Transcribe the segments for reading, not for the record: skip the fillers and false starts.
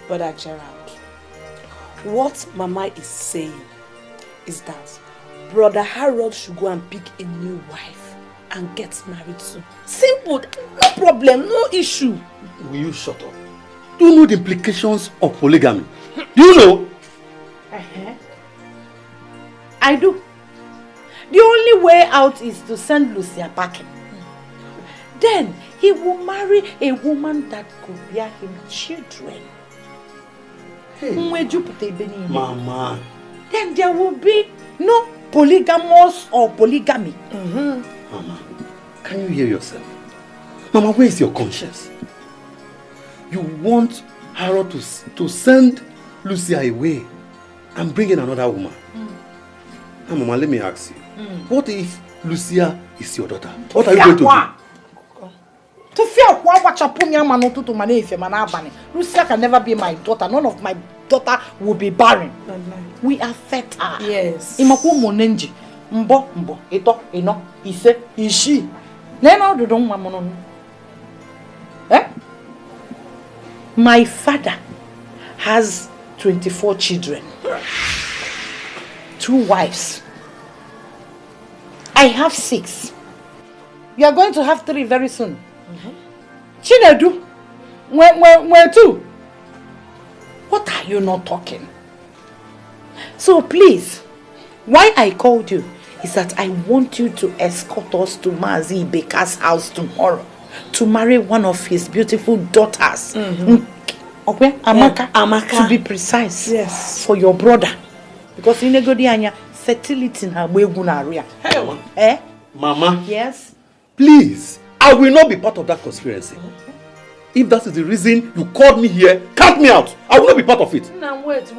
Brother Gerald, what Mama is saying is that Brother Harold should go and pick a new wife and get married soon. Simple, no problem, no issue. Will you shut up? Do you know the implications of polygamy? Do you know? I do. The only way out is to send Lucia packing. Then he will marry a woman that could bear him children. Hey. Mama. Then there will be no polygamous or polygamy. Mama, can you hear yourself? Mama, where is your conscience? You want Harold to send Lucia away and bring in another woman? Now, Mama, let me ask you. What if Lucia is your daughter? What are you going to do? Lucia can never be my daughter. None of my daughter will be barren. We are fertile. Yes. My father has 24 children. 2 wives. I have 6. You are going to have 3 very soon. Chinedu, where 2? What are you not talking? So please, why I called you is that I want you to escort us to Mazi Baker's house tomorrow to marry one of his beautiful daughters. Okay, Amaka, to be precise. Yes. For your brother. Because in Negodianya, fertility in her area. Hey, Mama. Yes. Please, I will not be part of that conspiracy. If that is the reason you called me here, count me out. I will not be part of it. Now wait.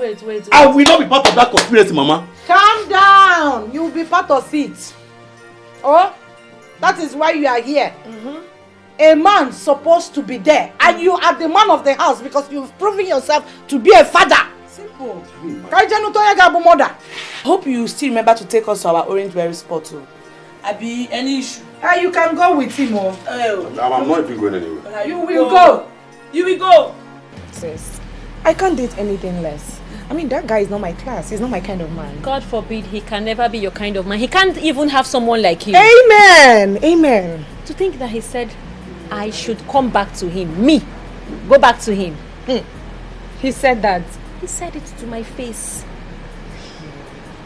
I will not be part of that conspiracy, Mama. Calm down. You will be part of it. Oh, that is why you are here. A man supposed to be there, and you are the man of the house because you've proven yourself to be a father. Simple. Hope you still remember to take us to our Orangeberry spot too. Abi, any issue? You can go with him. I'm not even going anywhere. You will go. You will go. Sis, I can't date anything less. I mean, that guy is not my class. He's not my kind of man. God forbid he can never be your kind of man. He can't even have someone like you. Amen. Amen. To think that he said I should come back to him. Me. Go back to him. He said that. He said it to my face.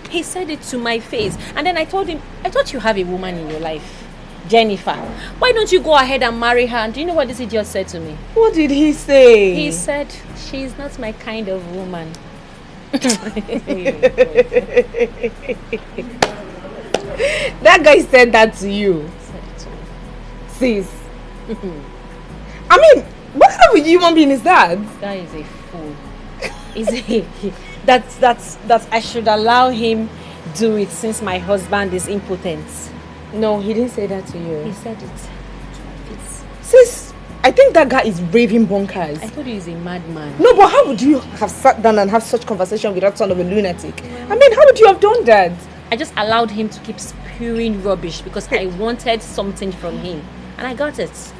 He said it to my face. And then I told him, I thought you have a woman in your life. Jennifer. Why don't you go ahead and marry her? And do you know what this idiot said to me? What did he say? He said, she's not my kind of woman. That guy said that to you. Said it to me. Sis. I mean, what kind of a human being is that? This guy is a fool. That I should allow him do it since my husband is impotent. No, he didn't say that to you. He said it to my face. Sis, I think that guy is raving bonkers. I told you he's a madman. No, but how would you have sat down and have such conversation with that son of a lunatic? I mean, how would you have done that? I just allowed him to keep spewing rubbish because I wanted something from him. And I got it.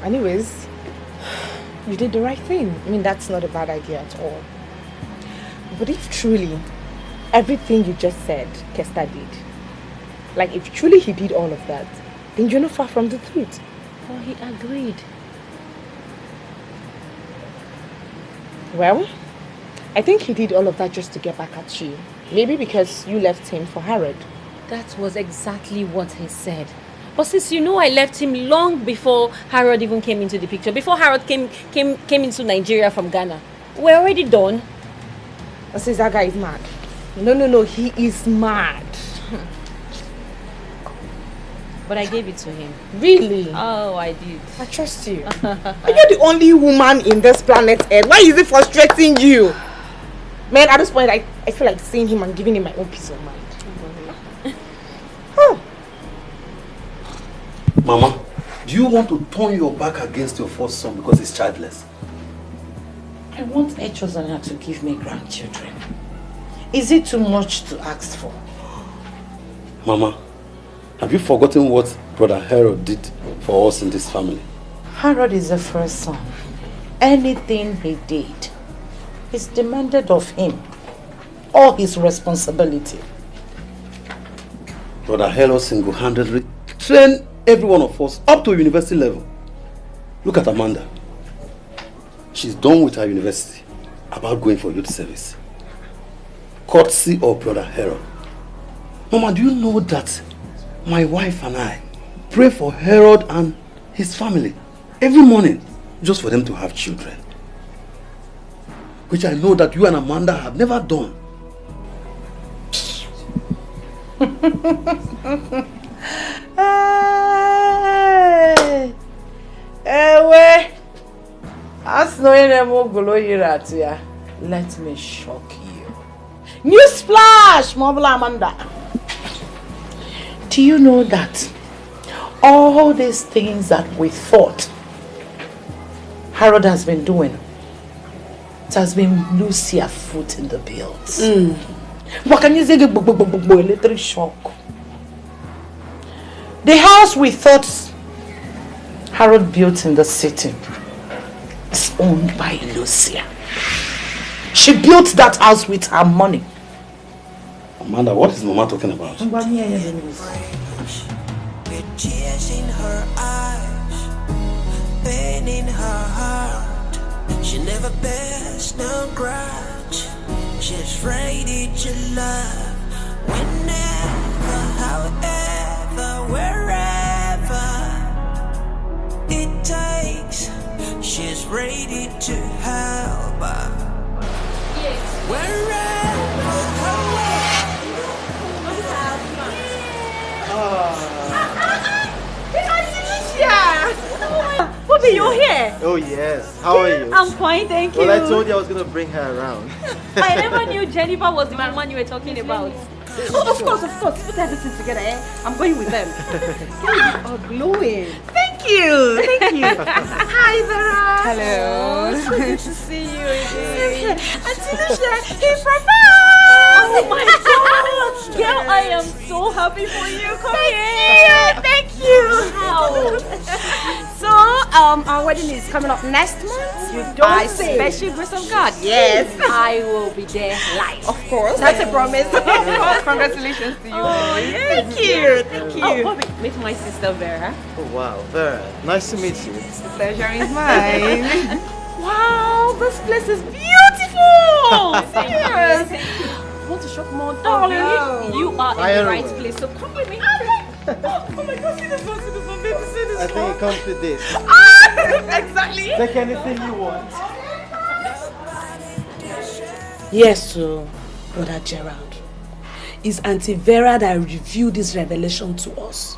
Anyways, you did the right thing. I mean, that's not a bad idea at all. But if truly everything you just said, Kester did, like if truly he did all of that, then you're not far from the truth. Oh, he agreed. Well, I think he did all of that just to get back at you. Maybe because you left him for Harold. That was exactly what he said. But since you know I left him long before Harold even came into the picture, before Harold came into Nigeria from Ghana, we're already done. Since that guy is mad. No, he is mad. But I gave it to him. Really? Oh, I did. I trust you. Are you the only woman in this planet Earth? Why is it frustrating you? Man, at this point, I feel like seeing him and giving him my own peace of mind. Oh. Mama, do you want to turn your back against your first son because he's childless? I want Ejiofor to give me grandchildren. Is it too much to ask for? Mama, have you forgotten what Brother Harold did for us in this family? Harold is the first son. anything he did is demanded of him. All his responsibility. Brother Herod single-handedly trained every one of us up to university level. Look at Amanda. She's done with her university, about going for youth service. Courtesy of Brother Herod. Mama, do you know that my wife and I pray for Herod and his family every morning just for them to have children? Which I know that you and Amanda have never done. Let me shock you. Newsflash, Mobile Amanda. Do you know that all these things that we thought Harold has been doing, it has been Lucia foot in the bills? What can you say? Electric shock. The house we thought Harold built in the city is owned by Lucia. She built that house with her money. Amanda, what is Mama talking about? With tears in her eyes, pain in her heart, she never bears no grudge. She's ready to love whenever, however, wherever it takes. She's ready to help her. Wherever, Mofe, you're here. Oh yes, how are you? I'm fine, thank you. Well, I told you I was going to bring her around. I never knew Jennifer was the woman you were talking about. Oh, of course. Put everything together, eh? I'm going with them. You are glowing. Thank you. Hi, Vera. Hello. So good to see you again. Auntie Lucia, he proposed. Oh my God. Girl, I am so happy for you. Come here. Thank you. Wow. So, our wedding is coming up next month. You don't say. Special grace of God. Yes. I will be there live. Of course. That's a promise. Congratulations to you. Oh, yes. Thank you. Oh, Bobby, meet my sister Vera. Oh wow, Vera, nice to meet you. The pleasure is mine. Wow, this place is beautiful. Yes. Want to shop more, darling? no. You are in the Fire right away. place. So come with me. Oh my God, see this one, baby, see this I think it comes with this. Exactly. Take anything you want. Yes, so, Brother Gerald. It's Auntie Vera that revealed this revelation to us.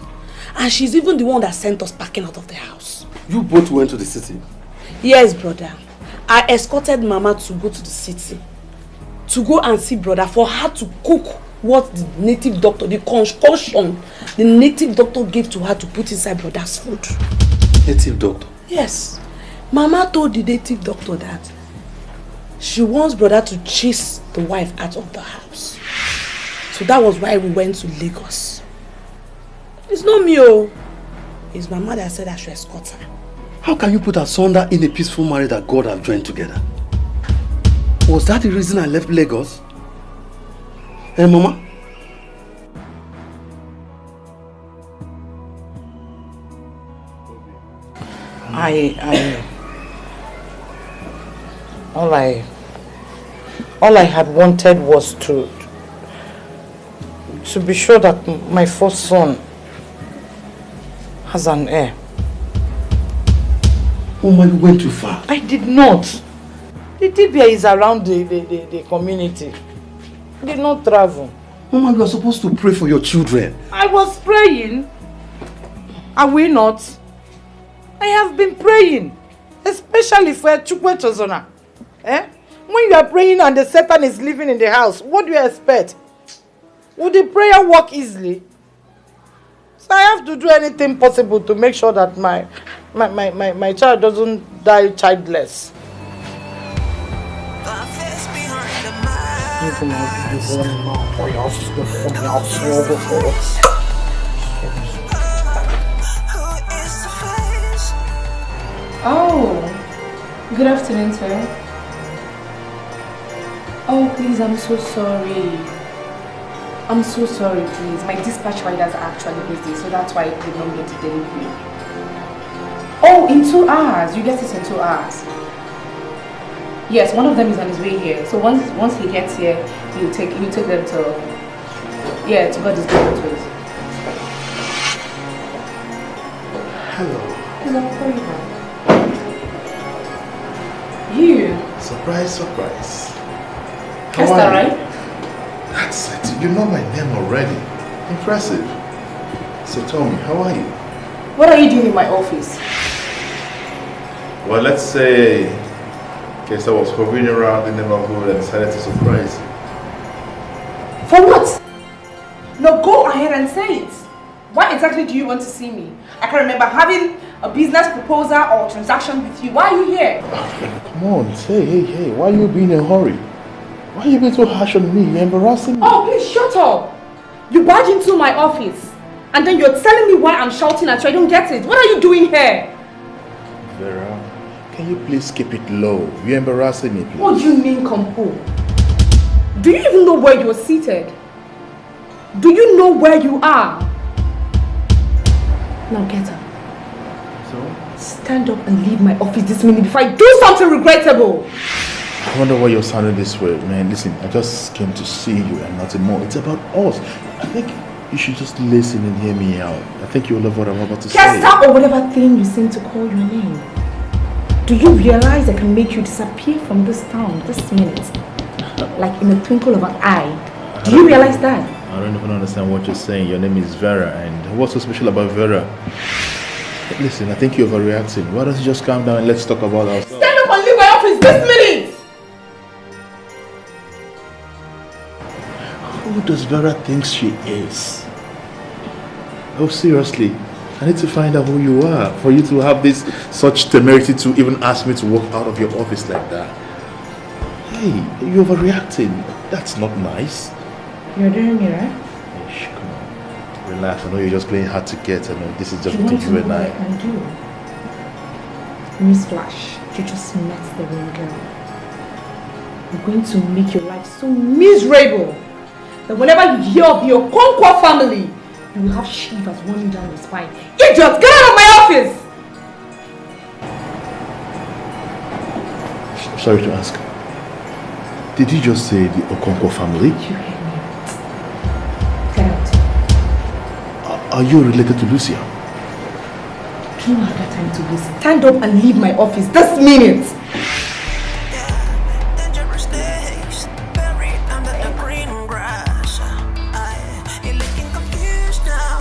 And she's even the one that sent us packing out of the house. You both went to the city. Yes, brother. I escorted Mama to go to the city. To go and see brother for her to cook what the native doctor, the concoction the native doctor gave to her to put inside brother's food. Native doctor? Yes. Mama told the native doctor that she wants brother to chase the wife out of the house. So that was why we went to Lagos. It's not me, oh. It's Mama that said I should escort her. How can you put asunder in a peaceful marriage that God have joined together? Was that the reason I left Lagos? Hey, Mama? All I had wanted was to be sure that my first son has an heir. Oh my, you went too far. I did not. The Idibia is around the community. I did not travel. Mama, you are supposed to pray for your children. I was praying. Are we not? I have been praying. Especially for Chiwetel. When you are praying and the Satan is living in the house, what do you expect? Would the prayer work easily? So I have to do anything possible to make sure that my child doesn't die childless. Oh, Good afternoon, sir. Oh, please, I'm so sorry. I'm so sorry, please. My dispatch riders are actually busy, so that's why I did not get to delivery. Oh, in 2 hours. You get it in 2 hours. Yes, one of them is on his way here. So once he gets here, you take them to God is good place. Hello. Hello, how are you? You? Surprise, surprise. Esther, right? That's it. You know my name already. Impressive. So tell me, how are you? What are you doing in my office? Well, let's say, I guess I was hovering around the neighborhood and decided to surprise you. For what? No, go ahead and say it. Why exactly do you want to see me? I can remember having a business proposal or transaction with you. Why are you here? Come on, say, hey, why are you being in a hurry? Why are you being so harsh on me? You're embarrassing me. Oh, please shut up. You barge into my office and then you're telling me why I'm shouting at you. I don't get it. What are you doing here? Vera, can you please keep it low? You're embarrassing me, please. What do you mean, Kompo? Do you even know where you're seated? Do you know where you are? Now get up. So? Stand up and leave my office this minute before I do something regrettable. I wonder why you're sounding this way, man. Listen, I just came to see you and nothing more. It's about us. I think you should just listen and hear me out. I think you'll love what I'm about to say. Kesta or whatever thing you seem to call your name. Do you realize I can make you disappear from this town this minute? Like in a twinkle of an eye. Do you realize that? I don't even understand what you're saying. Your name is Vera, and what's so special about Vera? Listen, I think you're overreacting. Why don't you just calm down and let's talk about ourselves? Stand up and leave my office this minute! Who does Vera think she is? Oh, seriously, I need to find out who you are for you to have this such temerity to even ask me to walk out of your office like that. Hey, you're overreacting. That's not nice. You're doing me, right? Shh, come on. Relax. I know you're just playing hard to get. I know this is just between you and I. What I can do? Newsflash, you just met the wrong girl. I'm going to make your life so miserable that whenever you hear of your Okonkwo family, you will have shivers running down your spine. Idiot! Get out of my office! Sorry to ask. Did you just say the Okonkwo family? You heard me. Get out. Are you related to Lucia? Do you have that time to waste? Stand up and leave my office this minute!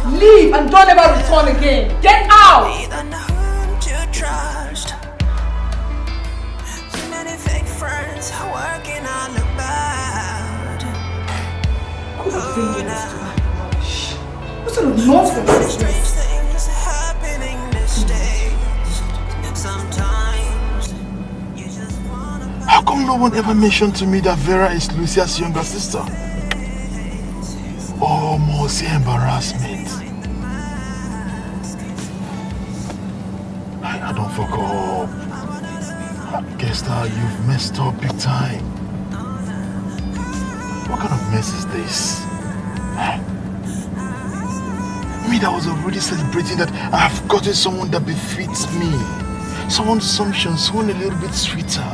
Leave and don't ever return again. Get out! Too many fake friends working on the bad. What sort of nonsense is this? Things happening these days. Sometimes you just wanna. How come no one ever mentioned to me that Vera is Lucia's younger sister? Oh, mercy, embarrassment. I don't fuck up. Guess that you've messed up big time. What kind of mess is this? Me that was already celebrating that I've gotten someone that befits me. Someone sumptuous, someone a little bit sweeter.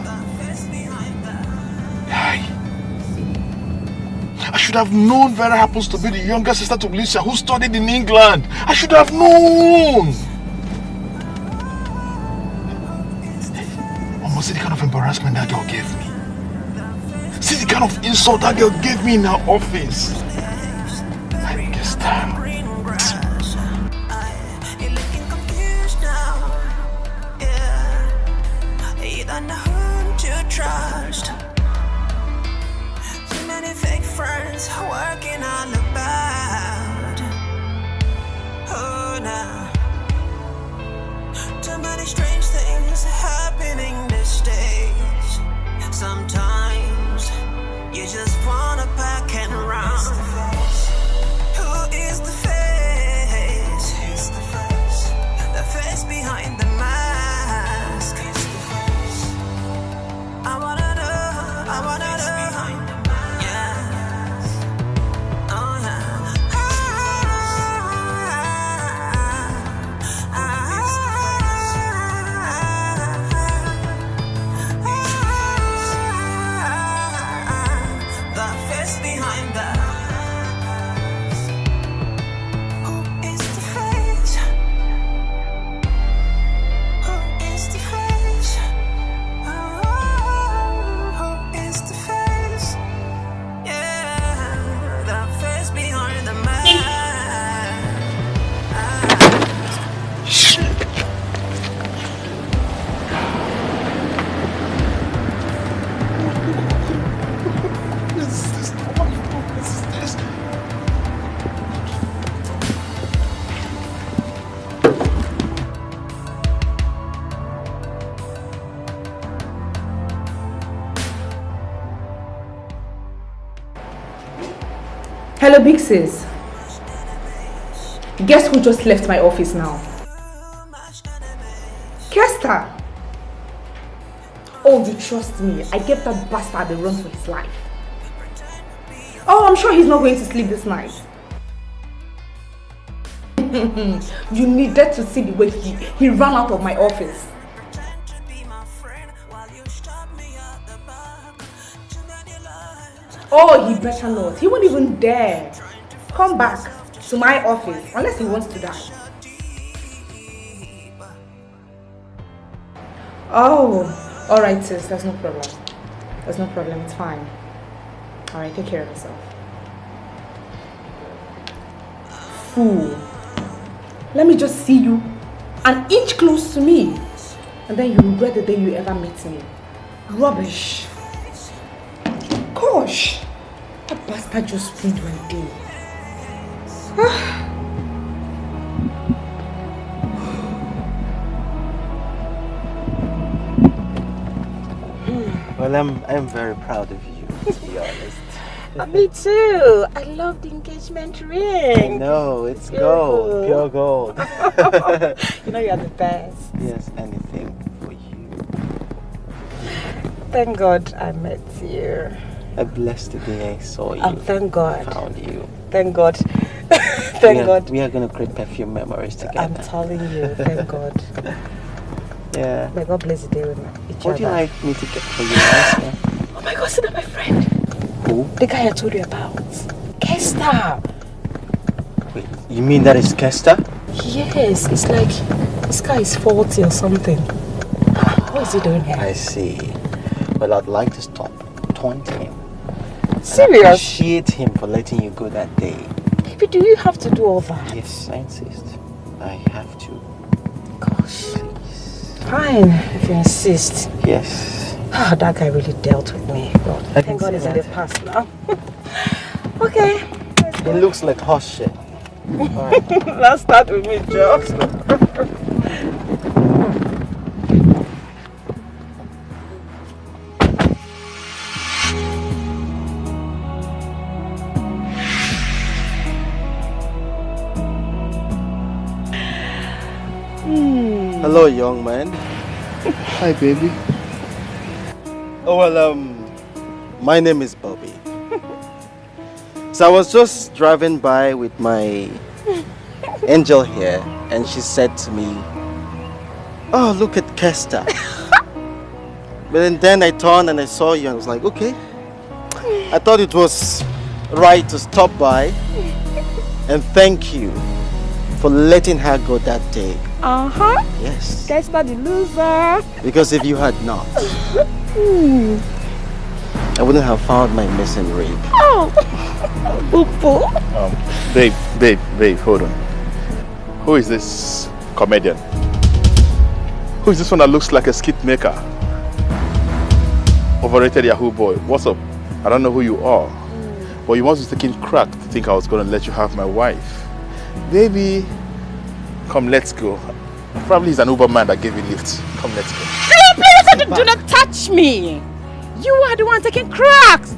I should have known Vera happens to be the younger sister to Lucia who studied in England. I should have known. Almost see the kind of embarrassment that girl gave me. See the kind of insult that girl gave me in her office. I guess that. Fake friends working on the bad. Oh, now too many strange things happening these days. Sometimes you just wanna pack and run. Who is the face? The face behind the mask. Hello, big sis. Guess who just left my office now? Kester. Oh, you trust me. I gave that bastard a run for his life. Oh, I'm sure he's not going to sleep this night. You needed to see the way he ran out of my office. Oh, he better not. He won't even dare come back to my office unless he wants to die. Oh, alright sis, there's no problem. There's no problem, it's fine. Alright, take care of yourself. Fool. Let me just see you an inch close to me and then you regret the day you ever met me. Rubbish. Gosh, that bastard just ruined my day. Well, I'm very proud of you, to be honest. Me too. I love the engagement ring. No, it's gold, pure gold. You know you're the best. Yes, anything for you. Thank God I met you. I blessed the day I saw you. Thank God. Found you. Thank God. Thank God. We are going to create perfume memories together. I'm telling you, thank God. Yeah. May God bless the day with each other. What do you like me to get for you, Master? Oh my God, Sina, my friend. Who? The guy I told you about. Kester. Wait, you mean that is Kester? Yes, it's like this guy is 40 or something. What is he doing here? I see. Well, I'd like to stop taunting him. Serious? I appreciate him for letting you go that day. Baby, do you have to do all that? Yes, I insist. I have to. Gosh. Please. Fine, if you insist. Yes. Ah, that guy really dealt with me. God, thank God it's in the past now. Okay. It looks like horse shit. Alright. Let's start with me, Joe. Hello, young man. Hi, baby. Oh, well, my name is Bobby. So I was just driving by with my angel here, and she said to me, "Oh, look at Kester." But then I turned and I saw you, and I was like, okay. I thought it was right to stop by and thank you for letting her go that day. Uh-huh. Yes. Kester the loser. Because if you had not, I wouldn't have found my missing ring. Oh. Boo-boo. Babe, hold on. Who is this comedian? Who is this one that looks like a skit maker? Overrated Yahoo boy. What's up? I don't know who you are. But you must be taking crack to think I was going to let you have my wife. Baby, come, let's go. Probably he's an Uber man that gave you lift. Come, let's go. Please do not touch me. You are the one taking cracks.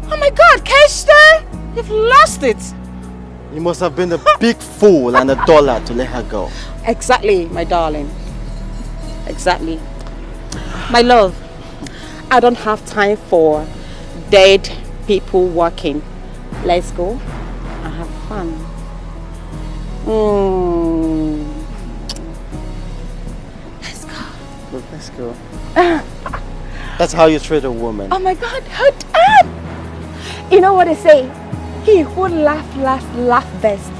Oh my God, Kester, you've lost it. You must have been a big fool and a dollar to let her go. Exactly, my darling. Exactly. My love, I don't have time for dead people walking. Let's go and have fun. Let's go. Look, let's go. That's how you treat a woman. Oh my God, hold up! You know what they say? He who laugh best.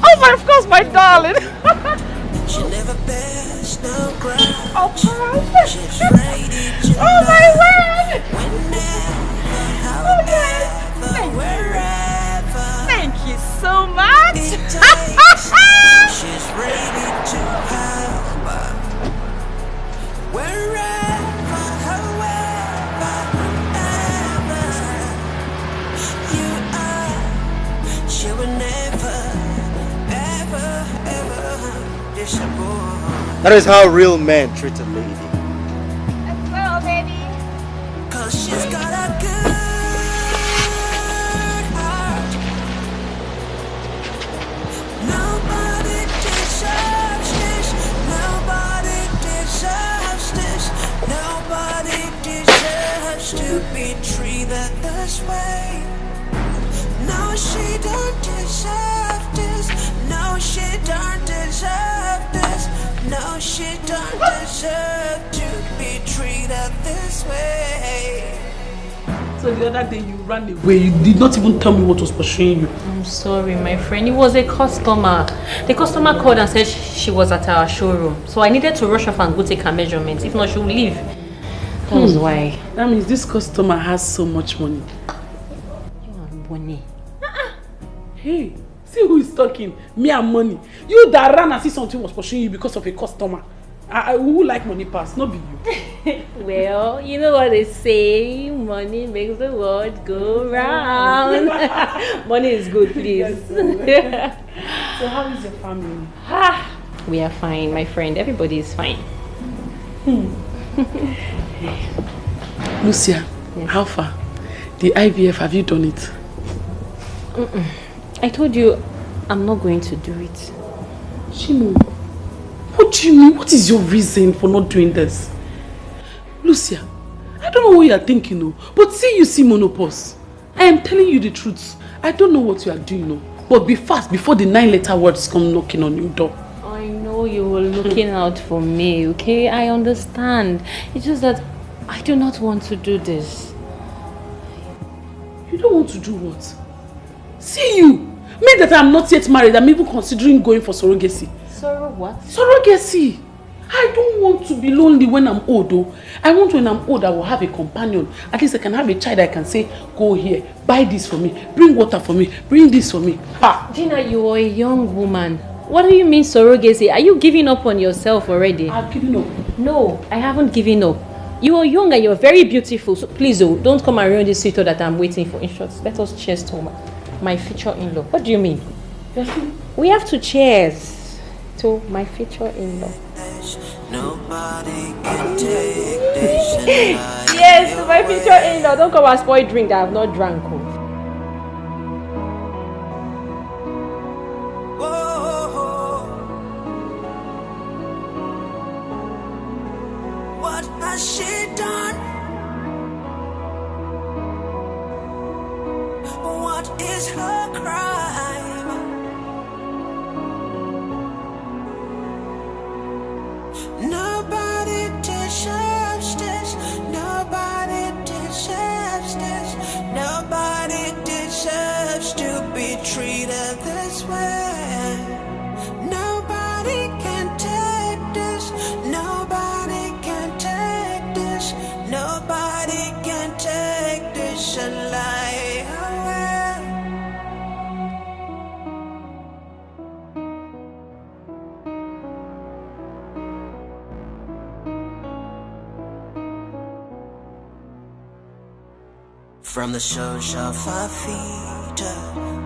Oh my, of course, my darling. She never bears no grudge. Oh, She's ready to oh my word! whenever, Okay. however, wherever Thank you so much. it takes. She's ready to help. Wherever, however, wherever you are, she will never, ever disappoint. That is how real men treat a lady. Let's go, baby. 'Cause this way. No, she don't deserve this. No, she don't deserve this. No, she don't deserve to be treated this way. So the other day you ran away, you did not even tell me what was pursuing you. I'm sorry, my friend. It was a customer. The customer called and said she was at our showroom. So I needed to rush off and go take her measurements. If not, she would leave. That was why. That means this customer has so much money. You want money? Hey, see who is talking? Me and money. You that ran and see something was pursuing you because of a customer. Who like money pass? Not be you. Well, you know what they say, money makes the world go round. Money is good, please. So how is your family? We are fine, my friend. Everybody is fine. Lucia, yes. How far? The IVF, have you done it? I told you I'm not going to do it. Shimo, what do you mean? What is your reason for not doing this? Lucia, I don't know what you are thinking, no. But see you see monopause. I am telling you the truth. I don't know what you are doing, no. But be fast before the 9-letter words come knocking on your door. I know you were looking out for me, okay? I understand. It's just that I do not want to do this. You don't want to do what? See you! Me that I'm not yet married, I'm even considering going for surrogacy. What? Surrogacy! I don't want to be lonely when I'm old, though. I want when I'm old, I will have a companion. At least I can have a child I can say, go here, buy this for me, bring water for me, bring this for me. Ha! Gina, you are a young woman. What do you mean surrogacy? Are you giving up on yourself already? I've given up. No, I haven't given up. You are young and you're very beautiful. So please, don't come and ruin this sweeter that I'm waiting for. In short, let us cheers to my future in-law. What do you mean? We have to cheers to my future in-law. Nobody can take this. Yes, to my future in-law. Don't come and spoil drink that I have not drunk. What has she done? What is her crime? Nobody deserves this. Nobody deserves this. Nobody deserves to be treated this way. Nobody can take this. Nobody can take this. Nobody can take this and lie away. From the soles of her feet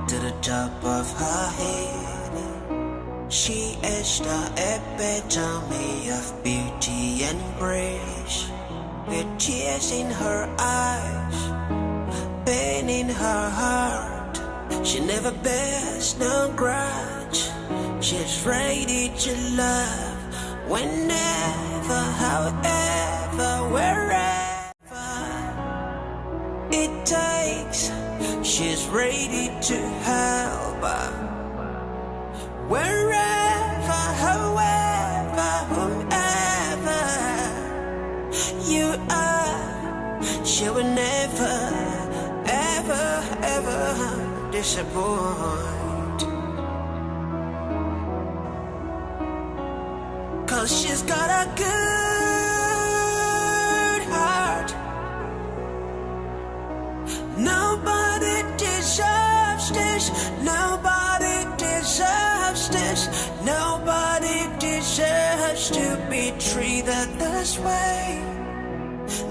to the top of her head, she is the epitome of beauty and grace. With tears in her eyes, pain in her heart, she never bears no grudge. She's ready to love whenever, however, wherever it takes. She's ready to help wherever, however, whomever you are. She will never, ever, ever disappoint. 'Cause she's got a good heart. Nobody deserves this. Nobody deserves this. Nobody deserves to be treated this way.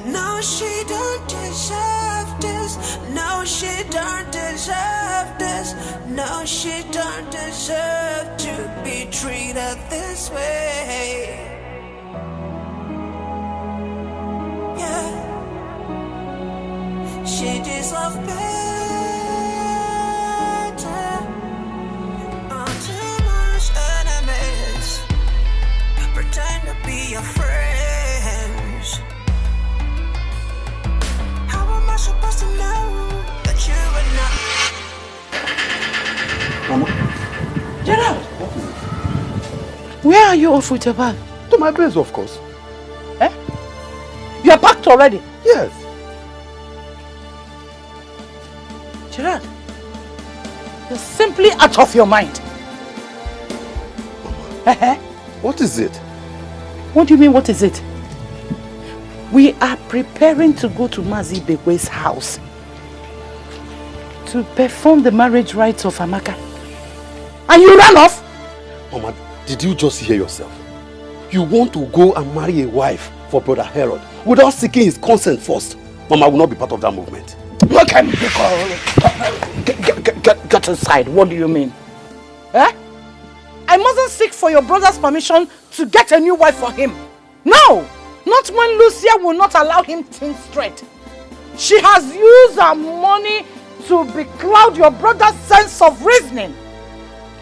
No, she don't deserve this. No, she don't deserve this. No, she don't deserve to be treated this way. Yeah. She deserves better. Too much enemies pretend to be your friends. How am I supposed to know Where are you off with your bag? To my base, of course. Eh? You are packed already? Yes. Gerard, you're simply out of your mind. What is it? What do you mean, what is it? We are preparing to go to Mazi Bekwe's house to perform the marriage rites of Amaka. And you ran off? Mama, did you just hear yourself? You want to go and marry a wife for Brother Herod without seeking his consent first. Mama will not be part of that movement. Okay, get inside. What do you mean? Eh? I mustn't seek for your brother's permission to get a new wife for him. No! Not when Lucia will not allow him to think straight. She has used her money to becloud your brother's sense of reasoning.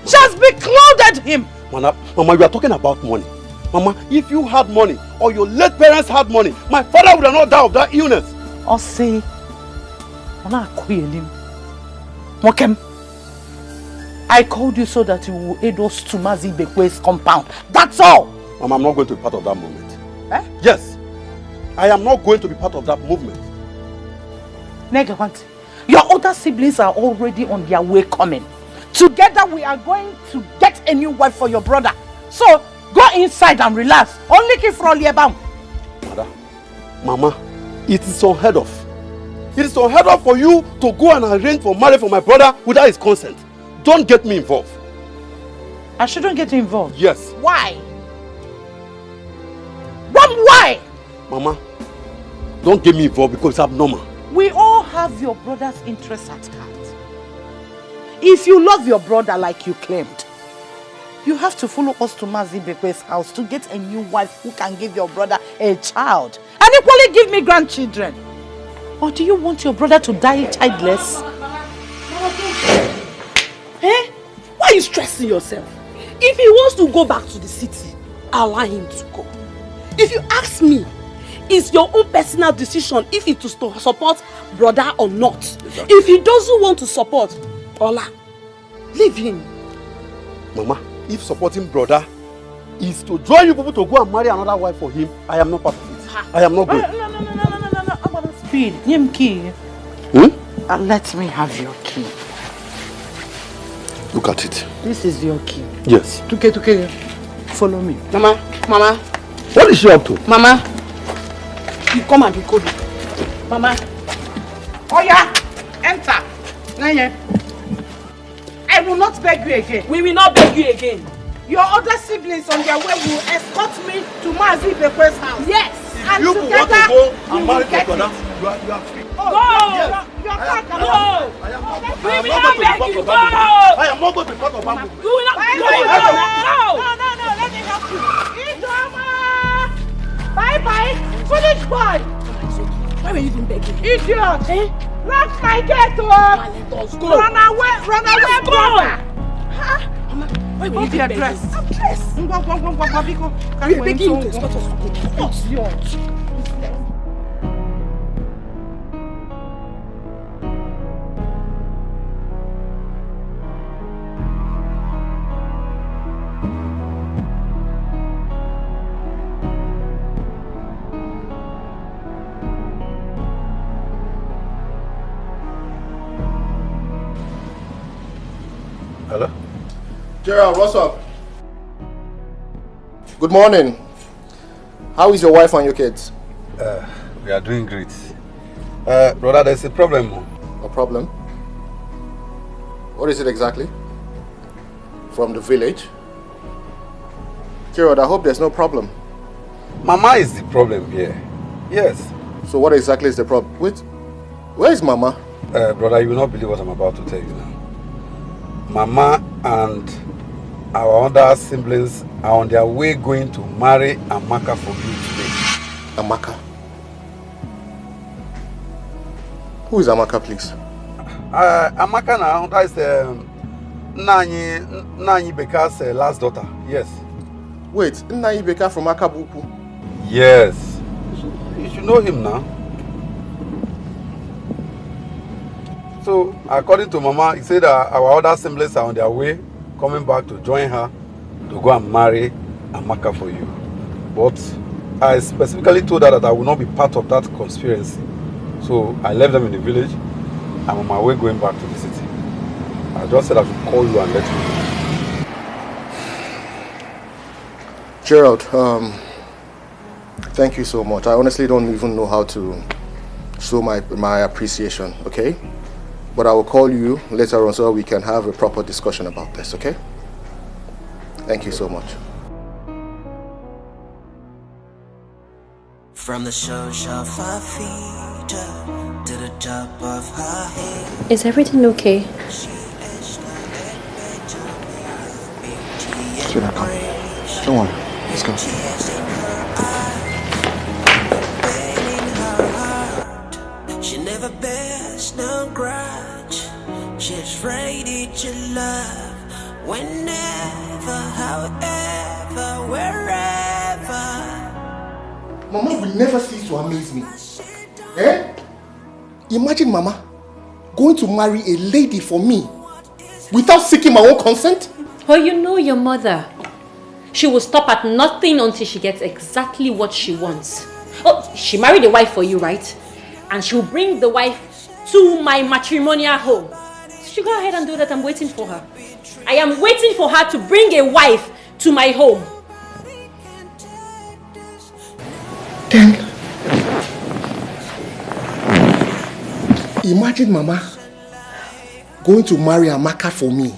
She has beclouded him. Mama, you are talking about money. Mama, if you had money or your late parents had money, my father would have not died of that illness. Say, Mokem, I called you so that you will aid us to Mazi Bekwe's compound. That's all. Mama, I'm not going to be part of that movement. Eh? Yes, I am not going to be part of that movement. Negawanti, your older siblings are already on their way coming. Together we are going to get a new wife for your brother. So, go inside and relax. Only keep for Oliebam. Mama, it is unheard of. It is unheard of for you to go and arrange for marriage for my brother without his consent. Don't get me involved. I shouldn't get involved? Yes. Why? Why? Mama, don't get me involved because it's abnormal. We all have your brother's interests at heart. If you love your brother like you claimed, you have to follow us to Mazi Bekwe's house to get a new wife who can give your brother a child and equally give me grandchildren. Or do you want your brother to die childless? Eh? Why are you stressing yourself? If he wants to go back to the city, allow him to go. If you ask me, it's your own personal decision if it is to support brother or not. Exactly. If he doesn't want to support, Ola, leave him. Mama, if supporting brother is to join you people to go and marry another wife for him, I am not part of it. I am not going. No. About speed. Name key. Let me have your key. Look at it. This is your key. Yes. Tuke, follow me. Mama. What is she up to? Mama, you come and be cool. Mama. Oh yeah, enter. I will not beg you again. We will not beg you again. Your other siblings on their way will escort me to Mazi Bekwe's house. Yes. And you together, want to go and marry get brother, it. you are free. Oh, go! I am not going to be part of that. I am not going to be part of that. You will not No, let me help you. Bye. Foolish boy. Why were you even begging? Idiot. Eh? Lock my gate to Let us go. Run away, brother. Huh? Mama, why were you even begging? I'm dressed. You're begging you to escort us to go. What's yours? Hello? Gerald, what's up? Good morning. How is your wife and your kids? We are doing great. Brother, there's a problem. A problem? What is it exactly? From the village? Gerald, I hope there's no problem. Mama is the problem here. Yes. So what exactly is the problem? Wait, where is Mama? Brother, you will not believe what I'm about to tell you now. Mama and our other siblings are on their way going to marry Amaka for you today. Amaka? Who is Amaka, please? Amaka now, that is Nani Beka's last daughter. Yes. Wait, Nani Beka from Akabuku? Yes. You should know him now. So, according to Mama, he said that our other siblings are on their way, coming back to join her to go and marry Amaka for you. But I specifically told her that I will not be part of that conspiracy. So I left them in the village. I'm on my way going back to the city. I just said I should call you and let you know. Gerald, thank you so much. I honestly don't even know how to show my appreciation, okay? But I will call you later on so we can have a proper discussion about this, okay? Thank you so much. From the soles of her feet to the top of her head. Is everything okay? Sweetheart, come. Don't worry. Let's go. She never bears no grudge. She's ready to love whenever, however, wherever. Mama will never cease to amaze me. Eh? Imagine Mama going to marry a lady for me without seeking my own consent. Well, you know your mother. She will stop at nothing until she gets exactly what she wants. Oh, she married a wife for you, right? And she'll bring the wife to my matrimonial home. She go ahead and do that. I'm waiting for her. I am waiting for her to bring a wife to my home. Then, imagine Mama going to marry Amaka for me.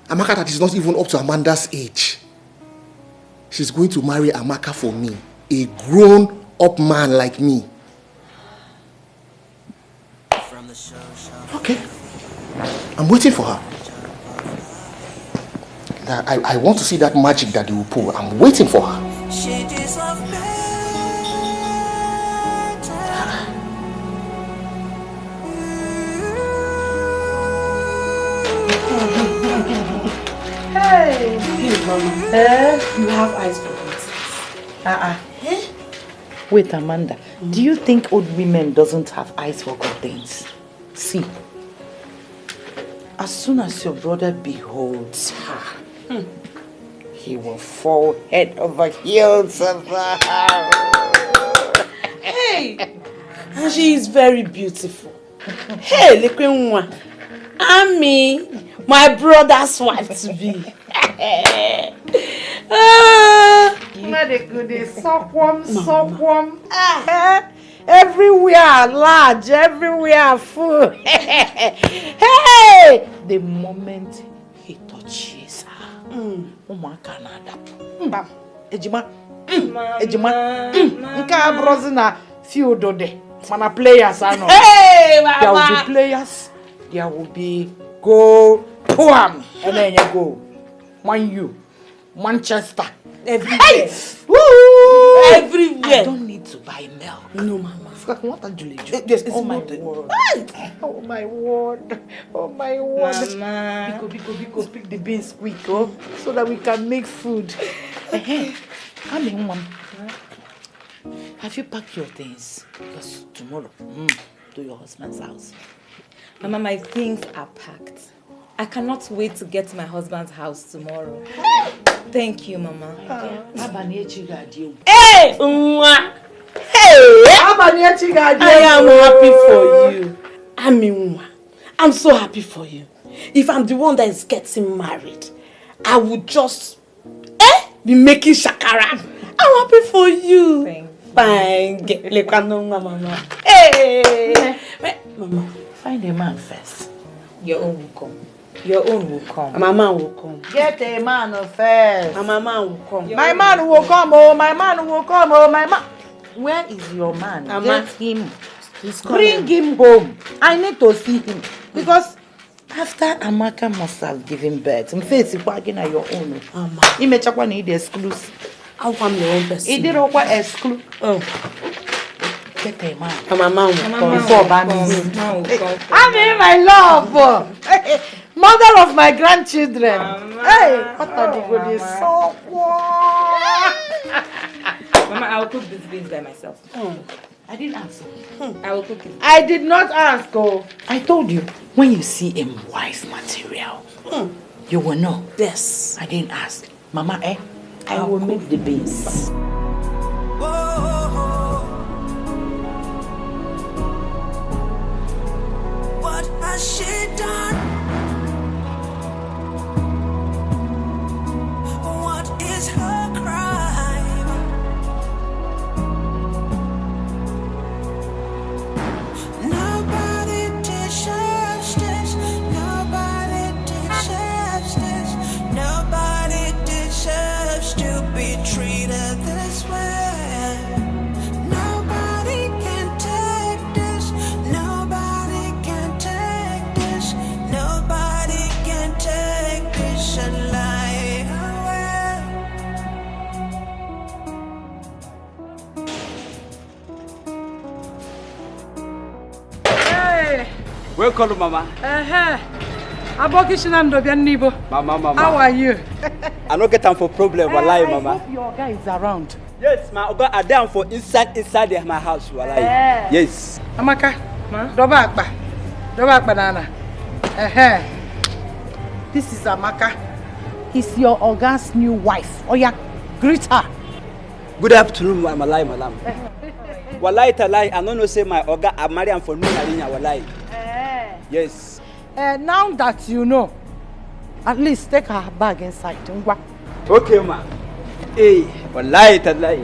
Amaka that is not even up to Amanda's age. She's going to marry Amaka for me. A grown-up man like me. Okay. I'm waiting for her. I want to see that magic that they will pull. I'm waiting for her. She deserves better. Hey, Mama. You have eyes for it. Wait, Amanda. Do you think old women doesn't have eyes for good things? See, as soon as your brother beholds her, he will fall head over heels of her. Hey, she is very beautiful. Hey, Umunwa, Ami, my brother's wife to be. Everywhere large, everywhere full. Hey! The moment he touches her, Ejima, Nka brozina field ode. Mana players ano. Hey, There will be players. There will be go Poam, and then you go Man U, Manchester. Everywhere. Woo! Everywhere. I don't need to buy milk. No, Mama. What a Julie. Oh my word. Oh my word. Oh my word. Mama. Biko, pick the beans quick, oh, so that we can make food. Come in, Mom. Have you packed your things? Because tomorrow, to your husband's house. Mama, my things are packed. I cannot wait to get to my husband's house tomorrow. Thank you, Mama. Hey, Nouah. Hey, I am happy for you. I'm so happy for you. If I'm the one that is getting married, I would just be making shakara. I'm happy for you. Thank you. Mama. Hey, Mama, Find a man first. Your own will come. Your own will come. my man will come. Get a man first. My man will come. My man will come, oh, my man will come, oh, my man. Where is your man? Get him. Bring him home. I need to see him. Because after Amaka must have given birth, I'm facing bargain at your own. He may check one need exclusive. How come your own person? He did not want exclusive. Oh. Get a man. My man will come. Before Bambi. I mean, my love. Mother of my grandchildren. Hey, what are the goodies? So Mama, I will cook these beans by myself. I didn't ask. I will cook it. I did not ask. Oh, I told you when you see a wise material, you will know. Yes. I didn't ask. Mama, I will make the beans. What has she done? What is her crime? Nobody deserves this. Nobody deserves this. Nobody deserves to be treated this way. Nobody can take this. Nobody can take this. Nobody can take this and lie Hey! Welcome, Mama. Mama. How are you? I don't get time for problem, wallahi, Mama. I hope your guy is around. Yes, ma. I got down for inside my house, wallahi. Yes. Amaka, Doba Akba Nana. This is Amaka. He's your Oga's new wife. Oh yeah, greet her. Good afternoon, wallahi, madam. Wallahi, talai. I don't know say my Oga I marry him for Nouah, wallahi. Yes. Now that you know, at least take her bag inside. Okay, ma. Hey, wallahi, talai.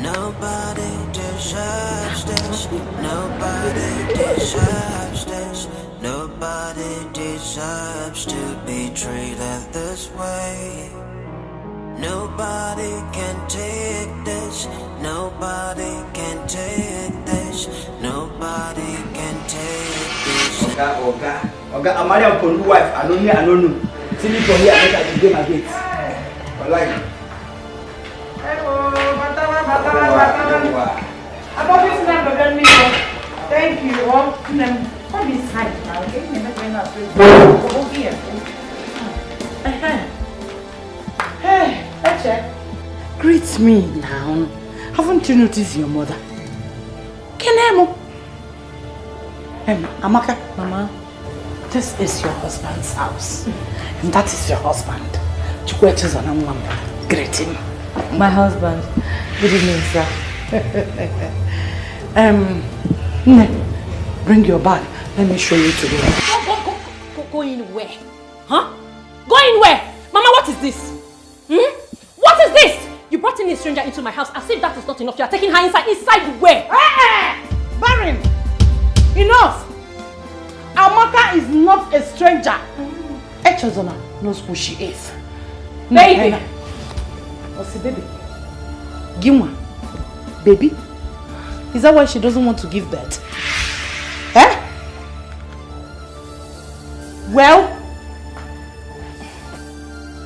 Nobody deserves this. Nobody deserves this. Nobody deserves to be treated this way. Nobody can take this. Nobody can take this. Nobody can take this. Oga, I'm married for new wife. I don't know. See me from here, I can get my gate. Wallahi. Thank you. Come inside now, okay? Over here. Hey, Eche. Greet me now. Haven't you noticed your mother? Kenemo. Amaka. Mama. This is your husband's house. And that is your husband. Chiwetel and Umunwa. Greet him. My husband. Good evening, sir. Bring your bag. Let me show you to the Go in where? Huh? Go in where? Mama, what is this? What is this? You brought in a stranger into my house as if that is not enough. You are taking her inside. Inside where? Baron! Enough! Amaka is not a stranger. Echozona knows who she is. Baby! What's the baby? Gimwa. Baby? Is that why she doesn't want to give birth? Well,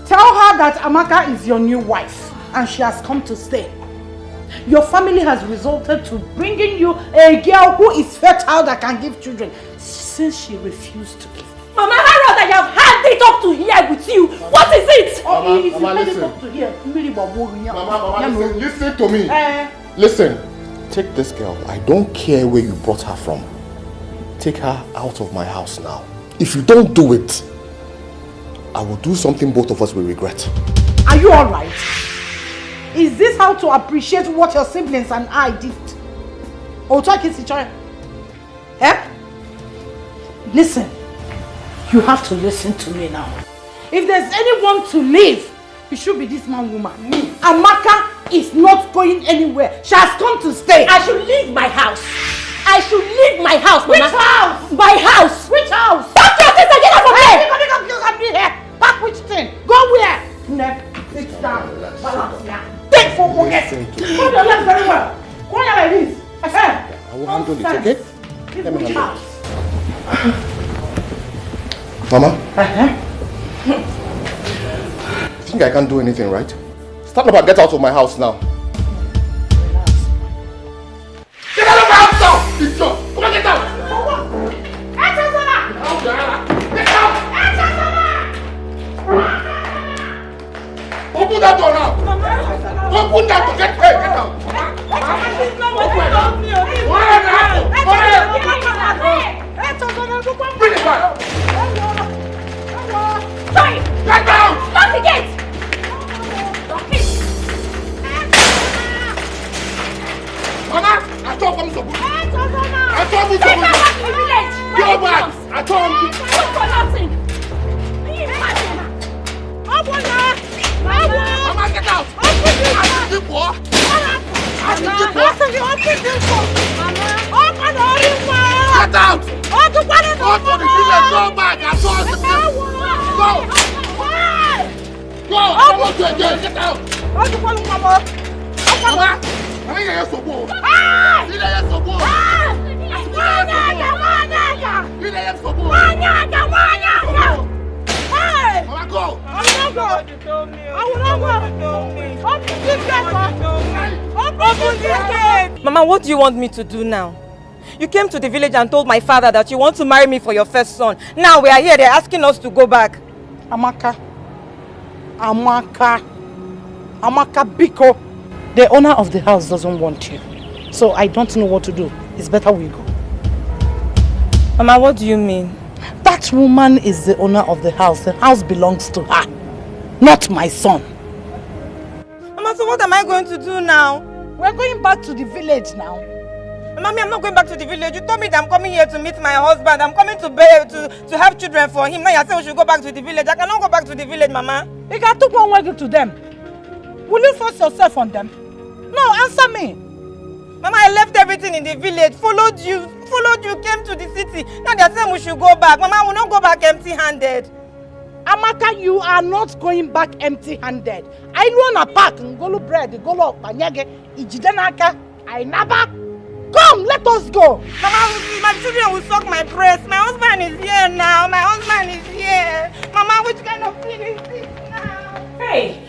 tell her that Amaka is your new wife and she has come to stay. Your family has resorted to bringing you a girl who is fertile that can give children since she refused to give. Mama, Harold, I have had it up to here with you. What is it? Mama, listen. Up to here. Mama, listen to me. Listen, take this girl. I don't care where you brought her from. Take her out of my house now. If you don't do it, I will do something both of us will regret. Are you alright? Is this how to appreciate what your siblings and I did? Or talk it each other? Listen, you have to listen to me now. If there's anyone to leave, it should be this man woman. Me. Amaka is not going anywhere. She has come to stay. I should leave my house. I should leave my house, Mama. Which house? My house. Which house? Pack your things and get out from here. Here. Pack which thing? Go where? Neck. Sit down. Balance. Yeah. Take for pocket. Hold your legs very well. Go here like this. I will handle it, okay? Let me handle it. Mama? You think I can't do anything, right? Stand up and get out of my house now. Get out of my house now! Come on, get out! Get out! Open that door now! Open that door! Get out! Bring it back! Get out! Go to the village, go back, I saw the Go! I don't want you again, get out! Mama! I need you so good. Mama, what do you want me to do now? You came to the village and told my father that you want to marry me for your first son. Now we are here, they're asking us to go back. Amaka, Biko. The owner of the house doesn't want you. So I don't know what to do. It's better we go. Mama, what do you mean? That woman is the owner of the house. The house belongs to her, not my son. Mama, so what am I going to do now? We're going back to the village now. Mommy, I'm not going back to the village. You told me that I'm coming here to meet my husband. I'm coming to have children for him. Now you're saying we should go back to the village. I cannot go back to the village, Mama. You got to go and to them. Will you force yourself on them? No, answer me. Mama, I left everything in the village. Followed you, came to the city. Now they're saying we should go back. Mama, I will not go back empty-handed. Amaka, you are not going back empty-handed. I run a pack, ngolo bread, ngolo panyage, ijidenaka, I never. Come, let us go. Mama, my children will suck my breast. My husband is here now. My husband is here. Mama, which kind of thing is this now? Hey!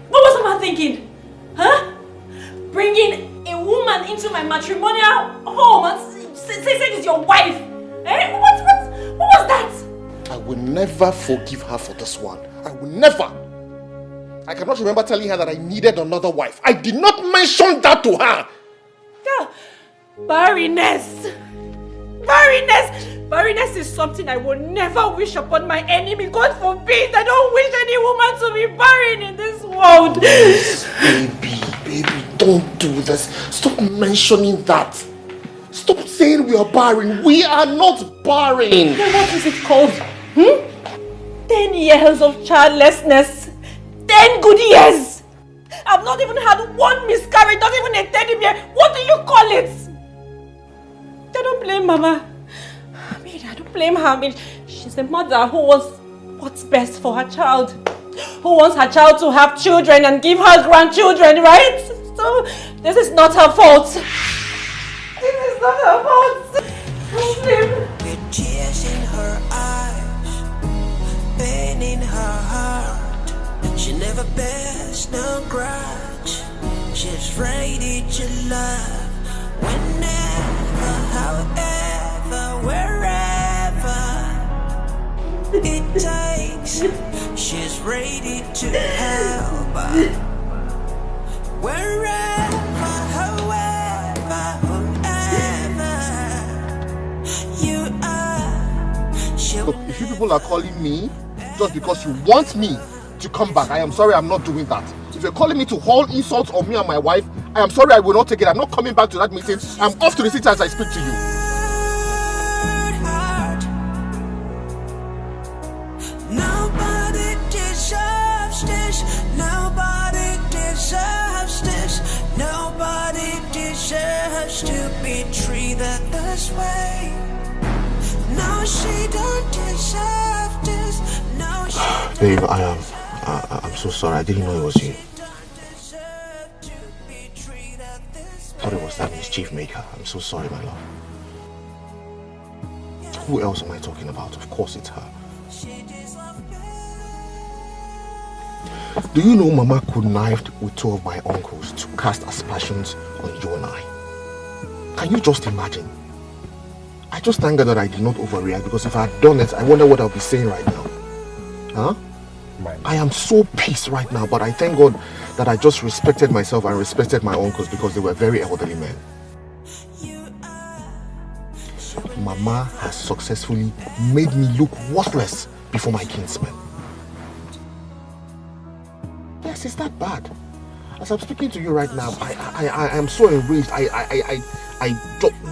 What was Mama thinking? Huh? Bringing a woman into my matrimonial home and saying it's your wife. Eh? What was that? I will never forgive her for this one. I will never. I cannot remember telling her that I needed another wife. I did not mention that to her. Yeah. Barrenness is something I will never wish upon my enemy. God forbid. I don't wish any woman to be barren in this world. Baby, don't do this. Stop mentioning that. Stop saying we are barren. We are not barren. Then what is it called? 10 years of childlessness. 10 good years. I've not even had one miscarriage, not even a teddy bear. What do you call it? I don't blame Mama. I don't blame her. She's a mother who wants what's best for her child. Who wants her child to have children and give her grandchildren, right? So, this is not her fault. This is not her fault. With tears in her eyes, pain in her heart. She never bears no grudge. She's ready to love whenever, however, wherever it takes. She's ready to help wherever, however, whoever you are. Look, if you people are calling me just because you want me to come back, I am sorry, I'm not doing that. If you're calling me to haul insults on me and my wife, I am sorry, I will not take it. I'm not coming back to that meeting. I'm off to the city as I speak to you. Nobody deserves this. Nobody deserves this. Nobody deserves to be treated this way. No, she don't deserve this. No, she don't. Babe, I'm so sorry. I didn't know it was you. I thought it was that mischief maker. I'm so sorry, my love. Who else am I talking about? Of course it's her. Do you know Mama connived with 2 of my uncles to cast aspersions on you and I? Can you just imagine? I just thank God that I did not overreact, because if I had done it, I wonder what I'll be saying right now. Huh? I am so pissed right now, but I thank God that I just respected myself and respected my uncles, because they were very elderly men. Mama has successfully made me look worthless before my kinsmen. Yes, it's that bad. As I'm speaking to you right now, I am so enraged. I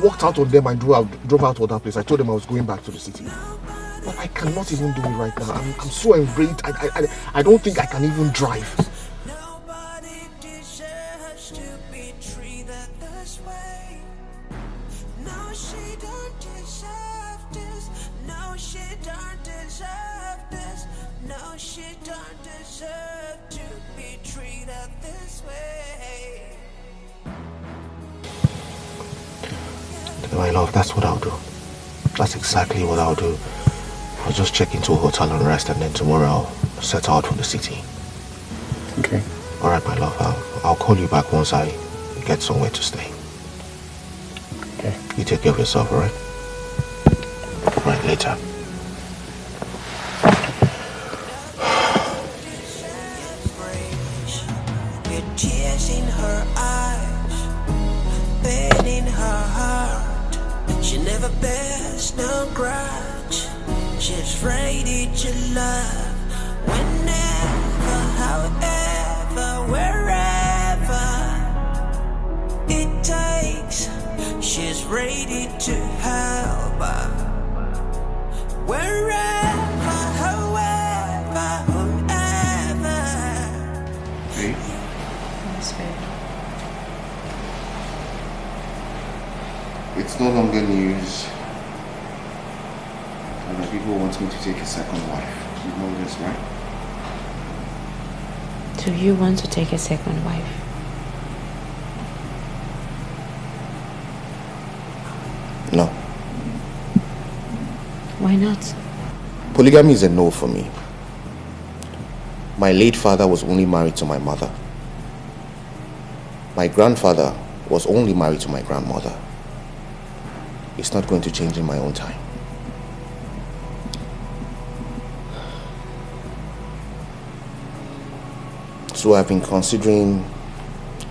walked out on them and drove out to that place. I told them I was going back to the city. But I cannot even do it right now. I'm so enraged. I don't think I can even drive. No, she don't deserve to be treated this way. My love, that's what I'll do. That's exactly what I'll do. I'll just check into a hotel and rest, and then tomorrow I'll set out for the city. Okay. Alright, my love. I'll call you back once I get somewhere to stay. Okay. You take care of yourself, alright? Alright, later. With tears in her eyes, pain in her heart. She never bears no grudge. She's ready to love whenever, however, wherever it takes. She's ready to help wherever, however, whomever. Hey. It's no longer news that people want me to take a second wife. You know this, right? Do you want to take a second wife? No. Why not? Polygamy is a no for me. My late father was only married to my mother. My grandfather was only married to my grandmother. It's not going to change in my own time. So I've been considering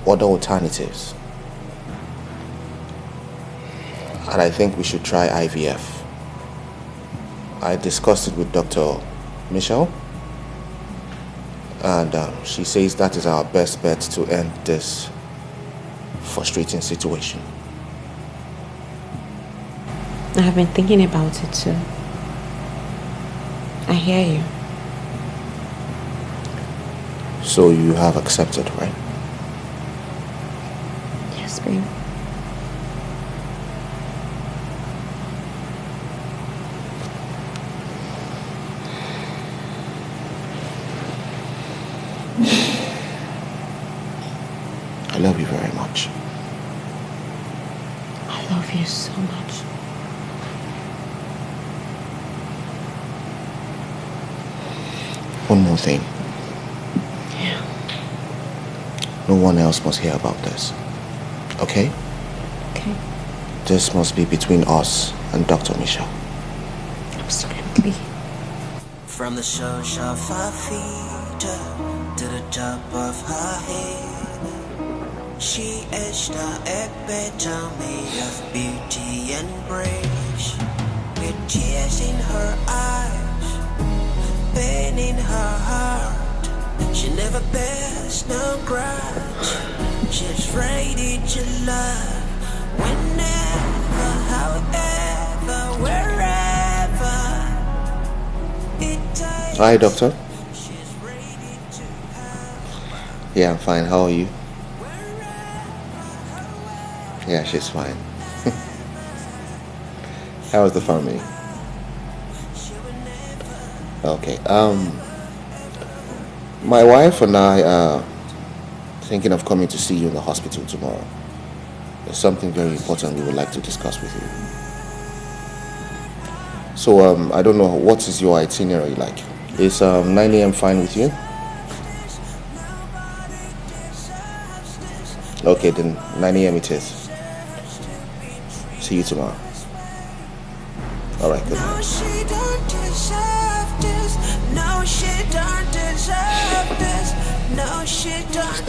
other alternatives. And I think we should try IVF. I discussed it with Dr. Michelle. And she says that is our best bet to end this frustrating situation. I have been thinking about it too. I hear you. So you have accepted, right? Yes, babe. I love you very much. I love you so much. One more thing. Yeah. No one else must hear about this. Okay? Okay. This must be between us and Dr. Michelle. Absolutely. From the soles of her feet to the top of her head, she is the epitome of beauty and grace. With tears in her eyes, pain in her heart, she never bears no grudge. She's ready to love whenever, however, wherever it takes. Hi, doctor. Yeah, I'm fine. How are you? Yeah, she's fine. How is the family? Okay. My wife and I are thinking of coming to see you in the hospital tomorrow. There's something very important we would like to discuss with you. So, I don't know, what is your itinerary like? Is 9 a.m. fine with you? Okay, then 9 a.m. it is. See you tomorrow. Alright, good night. No, she don't deserve this. No, she don't deserve this. No, she don't